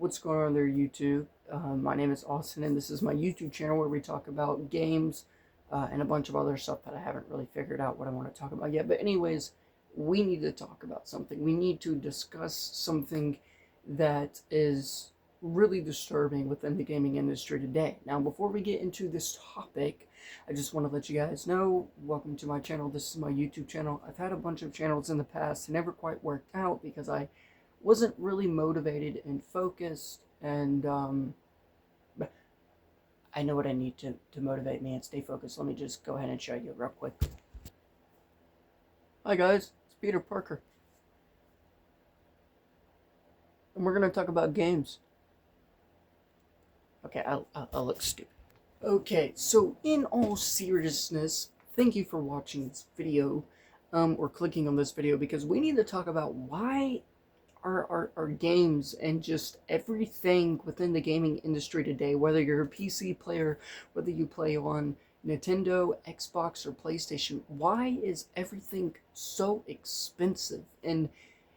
What's going on there, YouTube? My name is Austin, and this is my YouTube channel where we talk about games and a bunch of other stuff that I haven't really figured out what I want to talk about yet. But anyways, we need to talk about something. We need to discuss something that is really disturbing within the gaming industry today. Now, before we get into this topic, I just want to let you guys know, welcome to my channel. This is my YouTube channel. I've had a bunch of channels in the past. It never quite worked out because I wasn't really motivated and focused, and but I know what I need to motivate me and stay focused. Let me just go ahead and show you real quick. Hi guys, it's Peter Parker, and we're going to talk about games. Okay, I'll look stupid. Okay, so in all seriousness, thank you for watching this video, or clicking on this video, because we need to talk about why our games and just everything within the gaming industry today, whether you're a PC player, whether you play on Nintendo, Xbox, or PlayStation, why is everything so expensive? And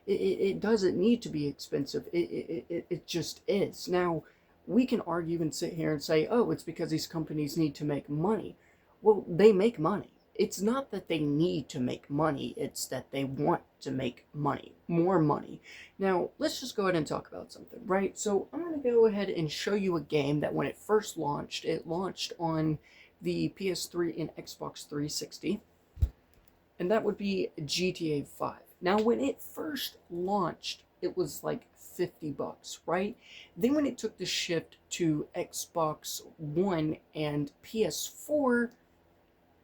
it doesn't need to be expensive. It just is. Now, we can argue and sit here and say, oh, it's because these companies need to make money. Well, they make money. It's not that they need to make money, it's that they want to make money, more money. Now, let's just go ahead and talk about something, right? So I'm going to go ahead and show you a game that when it first launched, it launched on the PS3 and Xbox 360, and that would be GTA 5. Now, when it first launched, it was like $50, right? Then when it took the shift to Xbox One and PS4,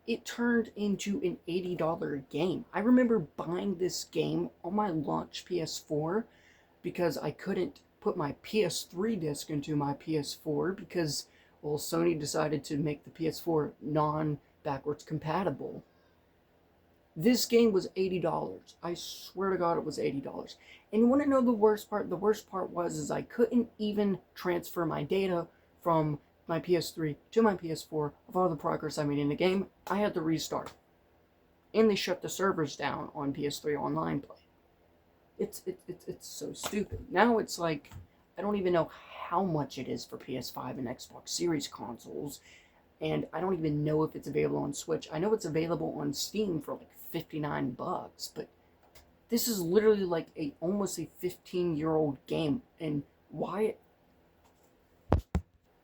it turned into an $80 game. I remember buying this game on my launch PS4 because I couldn't put my PS3 disc into my PS4 because, well, Sony decided to make the PS4 non-backwards compatible. This game was $80. I swear to God, it was $80. And you want to know the worst part? The worst part was I couldn't even transfer my data from my PS3 to my PS4 of all the progress I made in the game. I had to restart. And they shut the servers down on PS3 Online Play. It's so stupid. Now it's like, I don't even know how much it is for PS5 and Xbox Series consoles. And I don't even know if it's available on Switch. I know it's available on Steam for like $59, but this is literally like almost a 15-year-old game. And why?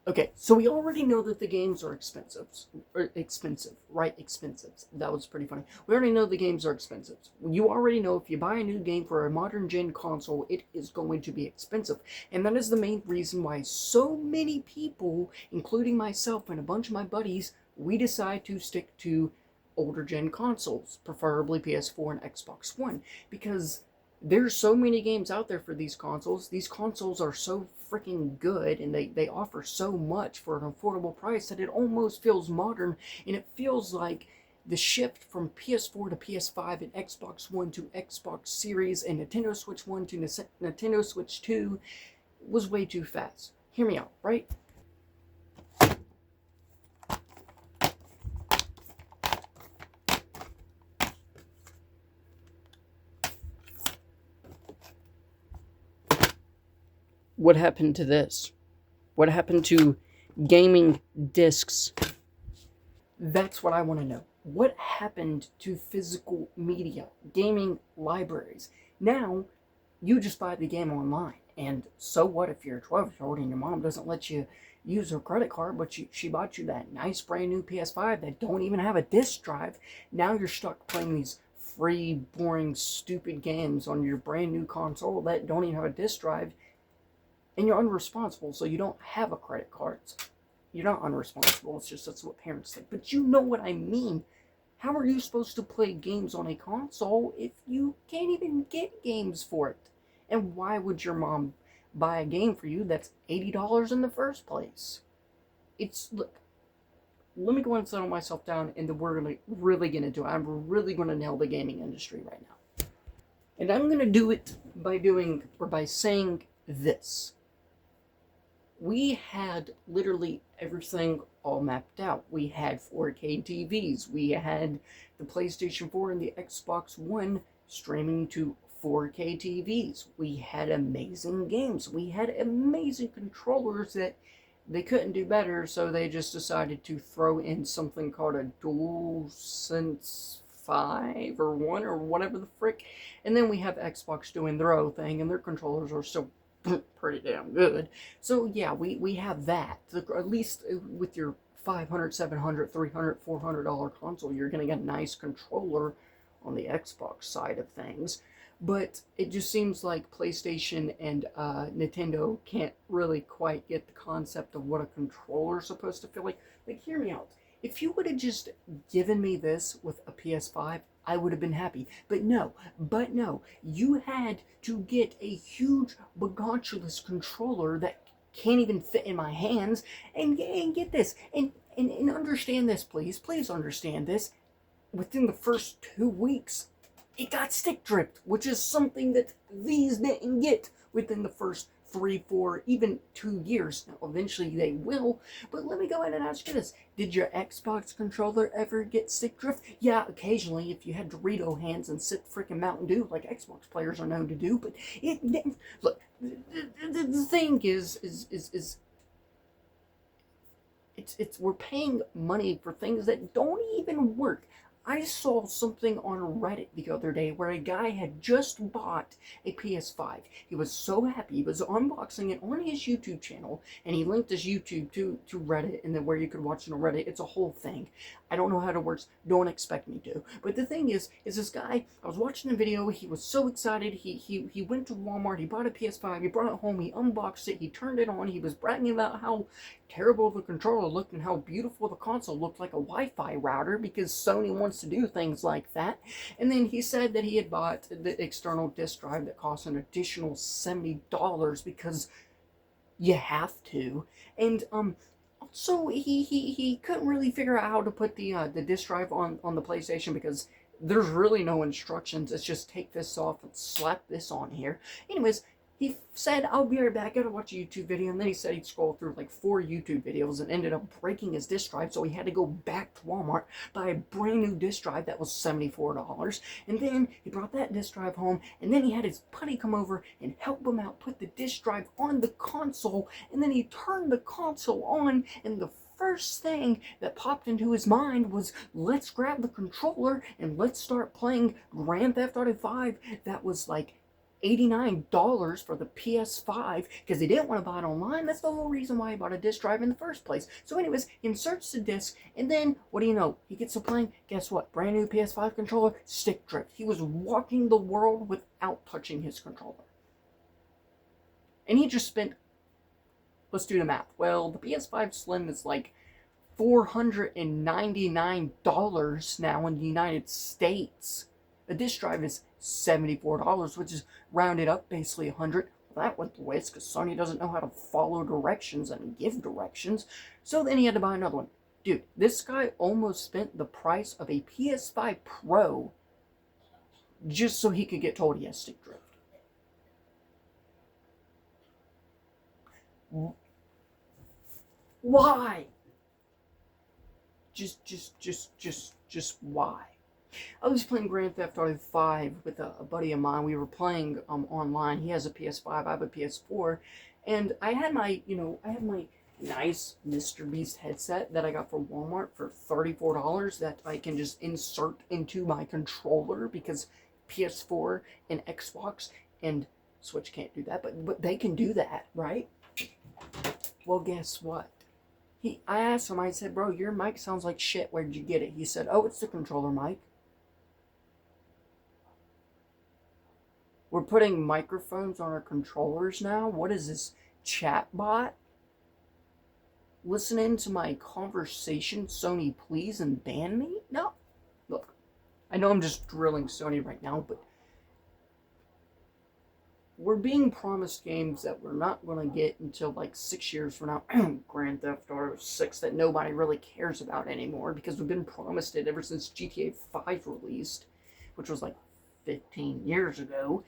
Okay, so we already know that the games are expensive, right? Expensive. That was pretty funny. We already know the games are expensive. You already know if you buy a new game for a modern gen console, it is going to be expensive. And that is the main reason why so many people, including myself and a bunch of my buddies, we decide to stick to older gen consoles, preferably PS4 and Xbox One, because there's so many games out there for these consoles. These consoles are so freaking good, and they offer so much for an affordable price that it almost feels modern, and it feels like the shift from PS4 to PS5 and Xbox One to Xbox Series and Nintendo Switch 1 to Nintendo Switch 2 was way too fast. Hear me out, right? What happened to this? What happened to gaming discs? That's what I want to know. What happened to physical media, gaming libraries? Now, you just buy the game online. And so what if you're a 12-year-old and your mom doesn't let you use her credit card, but she bought you that nice brand new PS5 that don't even have a disc drive? Now you're stuck playing these free, boring, stupid games on your brand new console that don't even have a disc drive. And you're unresponsible, so you don't have a credit card. You're not unresponsible, it's just that's what parents think. But you know what I mean. How are you supposed to play games on a console if you can't even get games for it? And why would your mom buy a game for you that's $80 in the first place? Look, let me go and settle myself down, and then we're really going to do it. I'm really going to nail the gaming industry right now. And I'm going to do it by saying this. We had literally everything all mapped out. We had 4K TVs. We had the PlayStation 4 and the Xbox One streaming to 4K TVs. We had amazing games. We had amazing controllers that they couldn't do better, so they just decided to throw in something called a DualSense 5 or 1 or whatever the frick. And then we have Xbox doing their own thing, and their controllers are still pretty damn good. So yeah, we have that. At least with your $500, $700, $300, $400 console, you're going to get a nice controller on the Xbox side of things. But it just seems like PlayStation and Nintendo can't really quite get the concept of what a controller is supposed to feel like. Like, hear me out. If you would have just given me this with a PS5, I would have been happy. But no, you had to get a huge bagonculous controller that can't even fit in my hands. And get this, and understand this, please understand this. Within the first 2 weeks, it got stick dripped, which is something that these didn't get within the first 3, 4, even 2 years. Now, eventually they will, but let me go ahead and ask you this. Did your Xbox controller ever get stick drift? Yeah, occasionally, if you had Dorito hands and sip freaking Mountain Dew, like Xbox players are known to do, but look, the thing is we're paying money for things that don't even work. I saw something on Reddit the other day where a guy had just bought a PS5. He was so happy. He was unboxing it on his YouTube channel, and he linked his YouTube to Reddit, and then where you could watch it on Reddit. It's a whole thing. I don't know how it works. Don't expect me to. But the thing is this guy, I was watching the video, he was so excited. He went to Walmart, he bought a PS5, he brought it home, he unboxed it, he turned it on, he was bragging about how terrible the controller looked and how beautiful the console looked, like a Wi-Fi router, because Sony wants to do things like that. And then he said that he had bought the external disk drive that cost an additional $70 because you have to. And also he couldn't really figure out how to put the disk drive on the PlayStation because there's really no instructions. It's just take this off and slap this on here. Anyways, he said, I'll be right back, I gotta watch a YouTube video, and then he said he'd scroll through like 4 YouTube videos and ended up breaking his disk drive, so he had to go back to Walmart, buy a brand new disk drive that was $74, and then he brought that disk drive home, and then he had his buddy come over and help him out, put the disk drive on the console, and then he turned the console on, and the first thing that popped into his mind was, let's grab the controller and let's start playing Grand Theft Auto 5. That was like $89 for the PS5 because he didn't want to buy it online. That's the whole reason why he bought a disc drive in the first place. So anyways, he inserts the disc, and then, what do you know? He gets to playing, guess what? Brand new PS5 controller, stick drift. He was walking the world without touching his controller. And he just spent, let's do the math. Well, the PS5 Slim is like $499 now in the United States. The disc drive is $74, which is rounded up basically 100. Well, that went to waste because Sony doesn't know how to follow directions and give directions. So then he had to buy another one. Dude, this guy almost spent the price of a PS5 Pro just so he could get told he has stick drift. Why? Just why? I was playing Grand Theft Auto 5 with a buddy of mine. We were playing online. He has a PS5, I have a PS4, and I had my nice Mr. Beast headset that I got from Walmart for $34 that I can just insert into my controller because PS4 and Xbox and Switch can't do that, but they can do that, right? Well, guess what? I asked him, I said, bro, your mic sounds like shit. Where'd you get it? He said, oh, it's the controller mic. We're putting microphones on our controllers now? What is this, chat bot? Listening to my conversation, Sony, please, and ban me? No. Look, I know I'm just drilling Sony right now, but we're being promised games that we're not going to get until like 6 years from now. Grand Theft Auto 6 that nobody really cares about anymore because we've been promised it ever since GTA 5 released, which was like 15 years ago.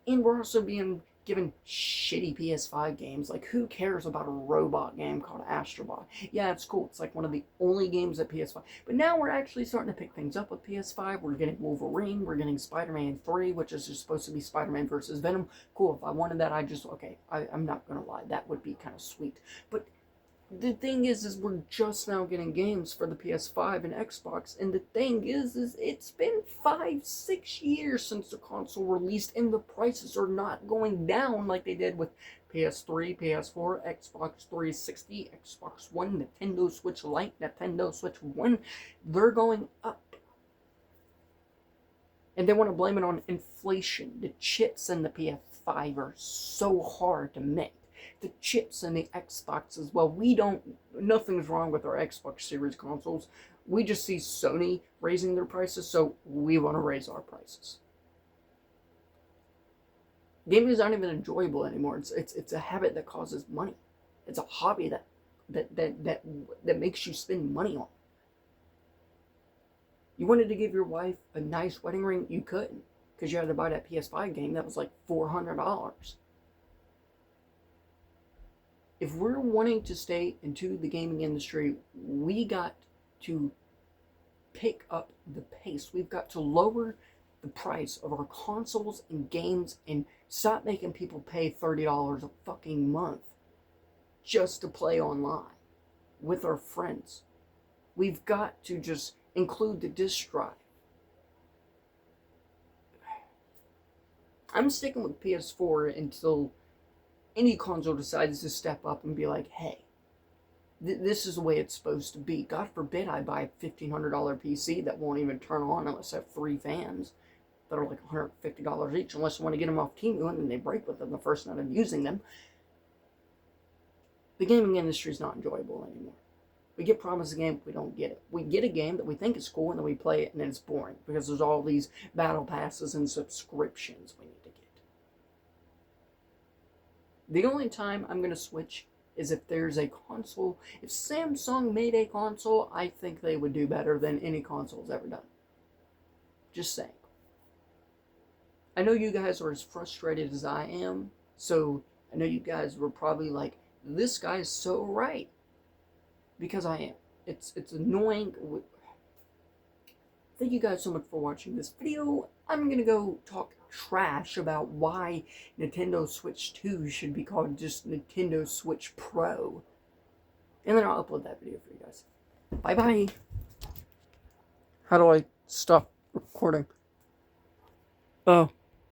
And we're also being giving shitty PS5 games. Like, who cares about a robot game called Astrobot? Yeah, it's cool. It's like one of the only games at PS5. But now we're actually starting to pick things up with PS5. We're getting Wolverine. We're getting Spider-Man 3, which is just supposed to be Spider-Man versus Venom. Cool. If I wanted that, I'm not going to lie. That would be kind of sweet. But the thing is we're just now getting games for the PS5 and Xbox, and the thing is it's been 5-6 years since the console released, and the prices are not going down like they did with PS3, PS4, Xbox 360, Xbox One, Nintendo Switch Lite, Nintendo Switch One. They're going up. And they want to blame it on inflation. The chips in the PS5 are so hard to make. The chips in the Xbox as well. Nothing's wrong with our Xbox Series consoles. We just see Sony raising their prices, so we want to raise our prices. Gaming is not even enjoyable anymore. It's a habit that causes money. It's a hobby that makes you spend money on. You wanted to give your wife a nice wedding ring, you couldn't, because you had to buy that PS5 game that was like $400. If we're wanting to stay into the gaming industry, we got to pick up the pace. We've got to lower the price of our consoles and games and stop making people pay $30 a fucking month just to play online with our friends. We've got to just include the disc drive. I'm sticking with PS4 until any console decides to step up and be like, hey, this is the way it's supposed to be. God forbid I buy a $1,500 PC that won't even turn on unless I have 3 fans that are like $150 each, unless I want to get them off Temu and then they break within the first night of using them. The gaming industry is not enjoyable anymore. We get promised a game, we don't get it. We get a game that we think is cool, and then we play it, and then it's boring, because there's all these battle passes and subscriptions we need to get. The only time I'm going to switch is if there's a console. If Samsung made a console, I think they would do better than any console's ever done. Just saying. I know you guys are as frustrated as I am, so I know you guys were probably like, this guy's so right. Because I am. It's annoying. Thank you guys so much for watching this video. I'm going to go talk trash about why Nintendo Switch 2 should be called just Nintendo Switch Pro. And then I'll upload that video for you guys. Bye-bye. How do I stop recording? Oh.